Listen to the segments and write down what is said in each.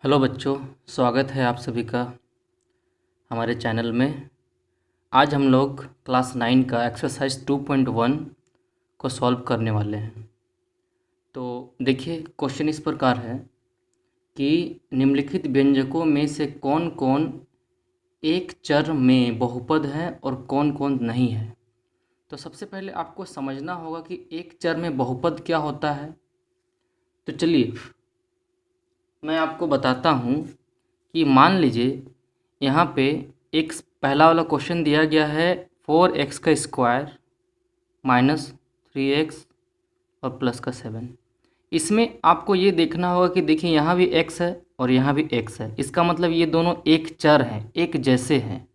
Hello बच्चों, स्वागत है आप सभी का हमारे चैनल में। आज हम लोग क्लास 9 का एक्सरसाइज 2.1 को सॉल्व करने वाले हैं। तो देखिए, क्वेश्चन इस प्रकार है कि निम्नलिखित व्यंजकों में से कौन कौन एक चर में बहुपद है और कौन कौन नहीं है। तो सबसे पहले आपको समझना होगा कि एक चर में बहुपद क्या होता है। तो चलिए मैं आपको बताता हूँ कि मान लीजिए यहाँ पे एक पहला वाला क्वेश्चन दिया गया है 4x का स्क्वायर माइनस 3x और प्लस का 7। इसमें आपको ये देखना होगा कि देखिए यहाँ भी x है और यहाँ भी x है। इसका मतलब ये दोनों एक चर हैं, एक जैसे हैं।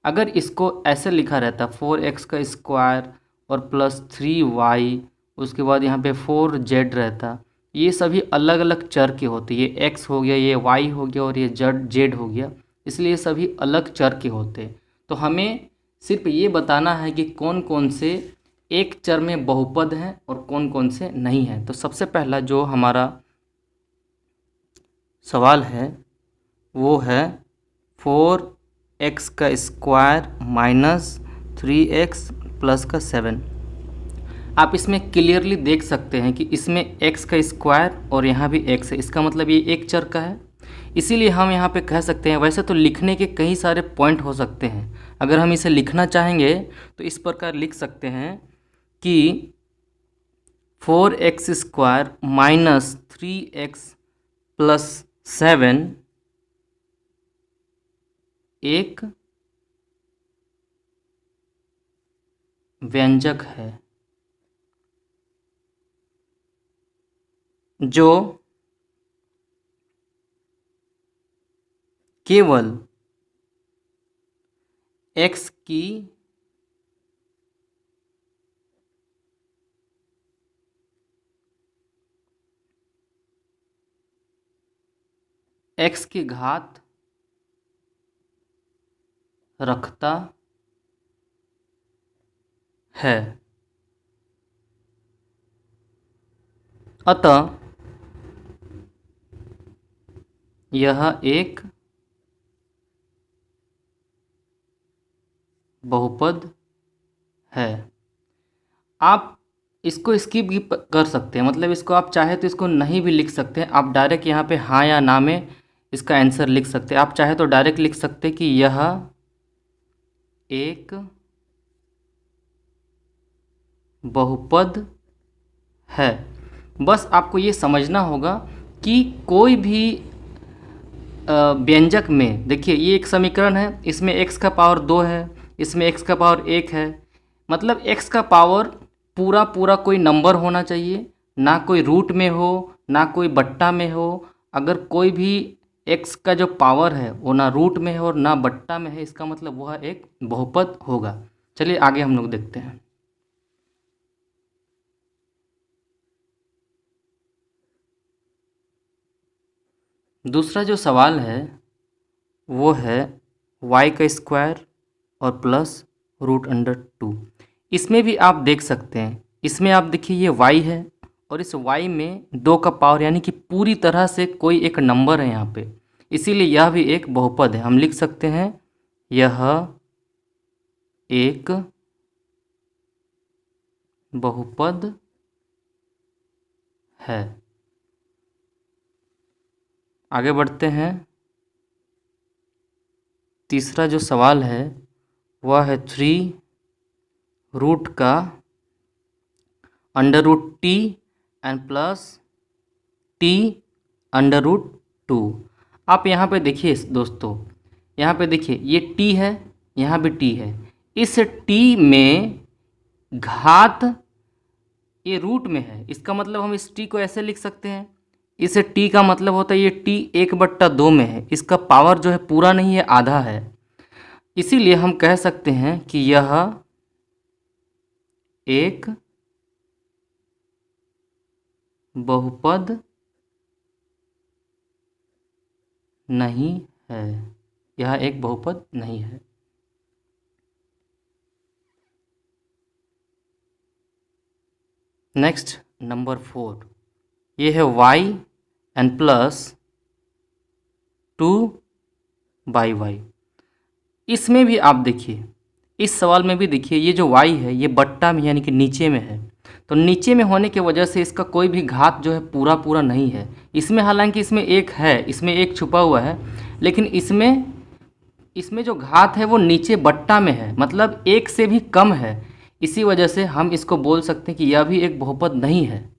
अगर इसको ऐसे लिखा रहता 4x का स्क्वायर और प्लस 3y, उसके बाद यहाँ पे 4z रहता, ये सभी अलग अलग चर के होते। ये x हो गया, ये y हो गया और ये z हो गया, इसलिए ये सभी अलग चर के होते। तो हमें सिर्फ ये बताना है कि कौन कौन से एक चर में बहुपद हैं और कौन कौन से नहीं हैं। तो सबसे पहला जो हमारा सवाल है वो है 4x का स्क्वायर माइनस 3x प्लस का 7। आप इसमें क्लियरली देख सकते हैं कि इसमें x का स्क्वायर और यहाँ भी x है, इसका मतलब ये एक चर का है। इसीलिए हम यहाँ पे कह सकते हैं, वैसे तो लिखने के कई सारे पॉइंट हो सकते हैं। अगर हम इसे लिखना चाहेंगे तो इस प्रकार लिख सकते हैं कि 4x square minus 3x plus 7 एक व्यंजक है जो केवल x की x की घात रखता है। अतः यह एक बहुपद है। आप इसको स्किप भी कर सकते हैं, मतलब इसको आप चाहे तो इसको नहीं भी लिख सकते हैं। आप डायरेक्ट यहाँ पे हाँ या ना में इसका आंसर लिख सकते हैं। आप चाहे तो डायरेक्ट लिख सकते हैं कि यह एक बहुपद है। बस आपको ये समझना होगा कि कोई भी व्यंजक में, देखिए ये एक समीकरण है, इसमें x का पावर 2 है, इसमें x का पावर 1 है। मतलब x का पावर पूरा पूरा कोई नंबर होना चाहिए, ना कोई रूट में हो ना कोई बट्टा में हो। अगर कोई भी x का जो पावर है वो ना रूट में है और ना बट्टा में है, इसका मतलब वह एक बहुपद होगा। चलिए आगे हम लोग देखते हैं। दूसरा जो सवाल है वो है y का स्क्वायर और प्लस √2। इसमें भी आप देख सकते हैं, इसमें आप देखिए ये y है और इस y में 2 का पावर यानी कि पूरी तरह से कोई एक नंबर है यहाँ पे, इसीलिए यह भी एक बहुपद है। हम लिख सकते हैं यह एक बहुपद है। आगे बढ़ते हैं। तीसरा जो सवाल है वह है 3 रूट का √t एंड प्लस t √2। आप यहाँ पे देखिए दोस्तों, यहाँ पे देखिए ये t है, यहाँ भी t है। इस t में घात ये रूट में है, इसका मतलब हम इस t को ऐसे लिख सकते हैं। इस t का मतलब होता है ये t 1/2 में है, इसका पावर जो है पूरा नहीं है, आधा है। इसीलिए हम कह सकते हैं कि यह एक बहुपद नहीं है। यह एक बहुपद नहीं है। नेक्स्ट नंबर 4, ये है y एंड प्लस 2/y। इसमें भी आप देखिए, इस सवाल में भी देखिए, ये जो y है ये बट्टा में यानी कि नीचे में है, तो नीचे में होने की वजह से इसका कोई भी घात जो है पूरा पूरा नहीं है। इसमें हालांकि इसमें एक है, इसमें एक छुपा हुआ है, लेकिन इसमें जो घात है वो नीचे बट्टा में है, मतलब एक से भी कम है। इसी वजह से हम इसको बोल सकते हैं कि यह भी एक बहुपद नहीं है।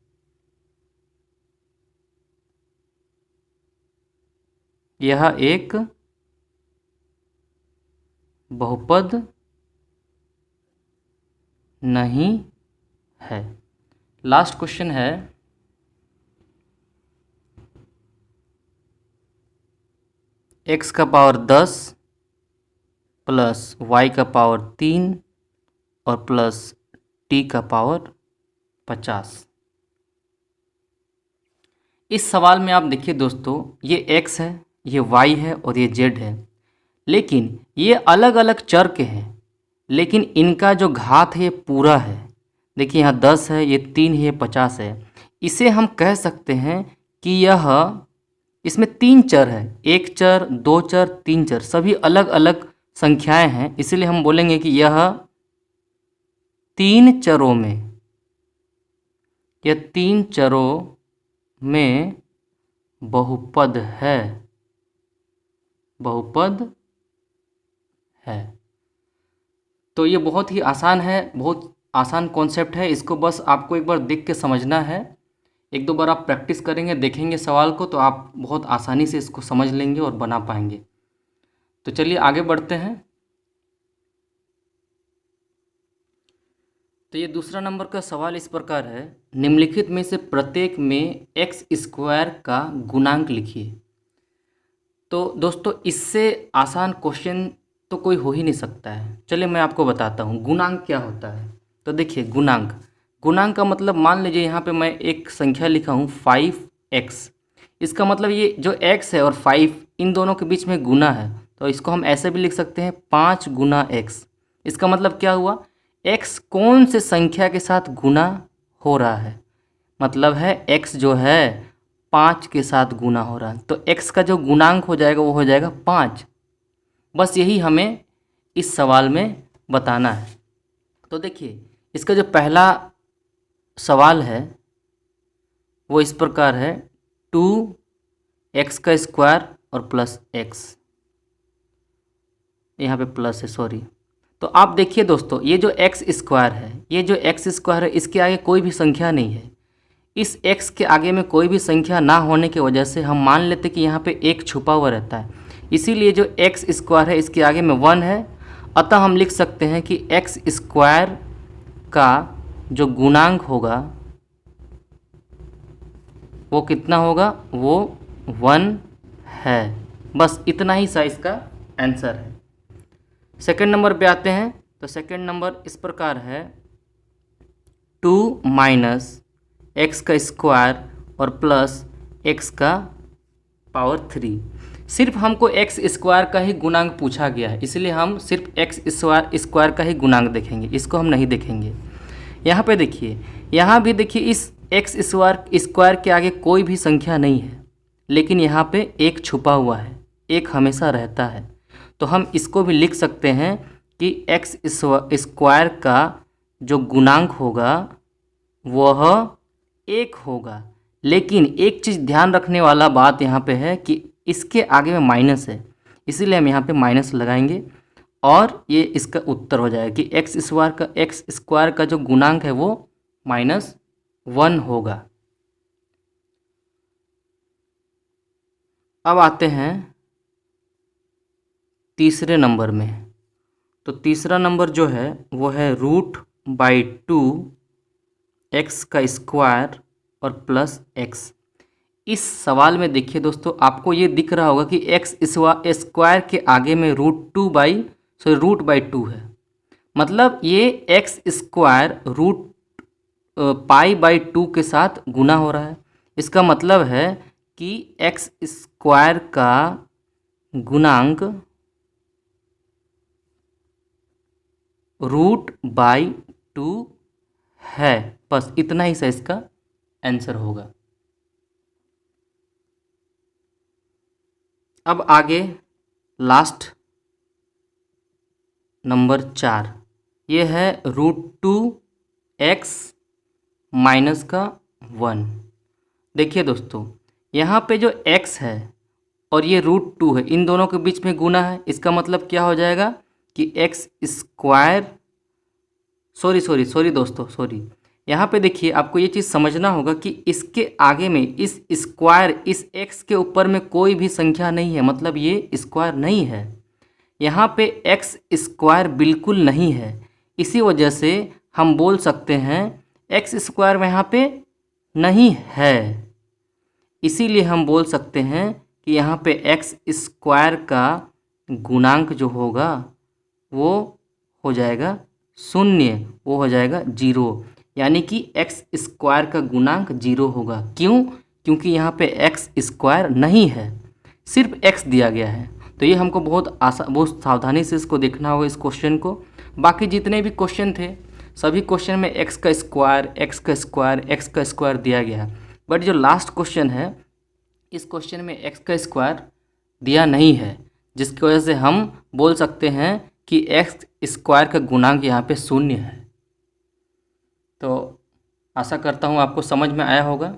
यह एक बहुपद नहीं है। लास्ट क्वेश्चन है, x का पावर 10 प्लस y का पावर 3 और प्लस t का पावर 50। इस सवाल में आप देखिए दोस्तों, ये x है, ये y है और ये z है, लेकिन ये अलग अलग चर के हैं, लेकिन इनका जो घात है ये पूरा है। देखिए यहाँ 10 है, ये 3 है, ये 50 है। इसे हम कह सकते हैं कि यह, इसमें 3 चर है, 1 चर, 2 चर, 3 चर, सभी अलग अलग संख्याएं हैं, इसलिए हम बोलेंगे कि यह 3 चरों में, यह 3 चरों में बहुपद है, बहुपद है। तो ये बहुत ही आसान है, बहुत आसान कॉन्सेप्ट है, इसको बस आपको एक बार देख के समझना है। एक दो बार आप प्रैक्टिस करेंगे, देखेंगे सवाल को, तो आप बहुत आसानी से इसको समझ लेंगे और बना पाएंगे। तो चलिए आगे बढ़ते हैं। तो ये दूसरा नंबर का सवाल इस प्रकार है, निम्नलिखित में से प्रत्येक में x² का गुणांक लिखिए। तो दोस्तों इससे आसान क्वेश्चन तो कोई हो ही नहीं सकता है। चलिए मैं आपको बताता हूँ गुणांक क्या होता है। तो देखिए गुणांक का मतलब, मान लीजिए यहाँ पे मैं एक संख्या लिखा हूँ 5x, इसका मतलब ये जो x है और 5 इन दोनों के बीच में गुना है, तो इसको हम ऐसे भी लिख सकते हैं 5 गुना x। इसका मतलब क्या हुआ, x कौन से संख्या के साथ गुना हो रहा है, मतलब है x जो है 5 के साथ गुना हो रहा है, तो x का जो गुणांक हो जाएगा वो हो जाएगा 5। बस यही हमें इस सवाल में बताना है। तो देखिए इसका जो पहला सवाल है वो इस प्रकार है, 2x का स्क्वायर और प्लस x, यहाँ पे प्लस है, सॉरी। तो आप देखिए दोस्तों, ये जो x² है, ये जो x² है, इसके आगे कोई भी संख्या नहीं है। इस x के आगे में कोई भी संख्या ना होने की वजह से हम मान लेते कि यहाँ पे एक छुपा हुआ रहता है, इसीलिए जो x² है इसके आगे में 1 है। अतः हम लिख सकते हैं कि x² का जो गुणांक होगा वो कितना होगा, वो 1 है। बस इतना ही सा इसका आंसर है। सेकंड नंबर पे आते हैं। तो सेकंड नंबर इस प्रकार है, 2 माइनस x का स्क्वायर और प्लस x का पावर 3। सिर्फ हमको x² का ही गुणांक पूछा गया है, इसलिए हम सिर्फ x² का ही गुणांक देखेंगे, इसको हम नहीं देखेंगे। यहाँ पे देखिए, यहाँ भी देखिए, इस x² के आगे कोई भी संख्या नहीं है, लेकिन यहाँ पे एक छुपा हुआ है, एक हमेशा रहता है। तो हम इसको भी लिख सकते हैं कि x² का जो गुणांक होगा वह 1 होगा। लेकिन एक चीज़ ध्यान रखने वाला बात यहाँ पे है कि इसके आगे में माइनस है, इसीलिए हम यहाँ पे माइनस लगाएंगे और ये इसका उत्तर हो जाएगा कि x² का जो गुणांक है वो -1 होगा। अब आते हैं तीसरे नंबर में। तो तीसरा नंबर जो है वो है √2 x का स्क्वायर और प्लस x। इस सवाल में देखिए दोस्तों, आपको ये दिख रहा होगा कि x² के आगे में √2 है, मतलब ये x² √π/2 के साथ गुना हो रहा है। इसका मतलब है कि x² का गुणांक √/2 है। बस इतना ही सा इसका आंसर होगा। अब आगे लास्ट नंबर 4, ये है √2x -1। देखिए दोस्तों, यहाँ पे जो x है और ये √2 है, इन दोनों के बीच में गुना है। इसका मतलब क्या हो जाएगा कि x स्क्वायर, सॉरी दोस्तों, सॉरी। यहाँ पे देखिए, आपको ये चीज़ समझना होगा कि इसके आगे में इस स्क्वायर, इस x के ऊपर में कोई भी संख्या नहीं है, मतलब ये स्क्वायर नहीं है। यहाँ पे x स्क्वायर बिल्कुल नहीं है, इसी वजह से हम बोल सकते हैं x स्क्वायर यहाँ पे नहीं है। इसीलिए हम बोल सकते हैं कि यहाँ पे x स्क्वायर का गुणांक जो होगा वो हो जाएगा 0, वो हो जाएगा 0। यानी कि x स्क्वायर का गुणांक 0 होगा। क्यों? क्योंकि यहाँ पे x स्क्वायर नहीं है, सिर्फ x दिया गया है। तो ये हमको बहुत सावधानी से इसको देखना होगा, इस क्वेश्चन को। बाकी जितने भी क्वेश्चन थे, सभी क्वेश्चन में x का स्क्वायर, x का स्क्वायर, x का स्क्वायर दिया गया है। बट जो लास्ट क्वेश्चन है, इस क्वेश्चन में x का स्क्वायर दिया नहीं है, जिसकी वजह से हम बोल सकते हैं कि x स्क्वायर का गुणांक यहाँ पे 0 है। तो आशा करता हूँ आपको समझ में आया होगा।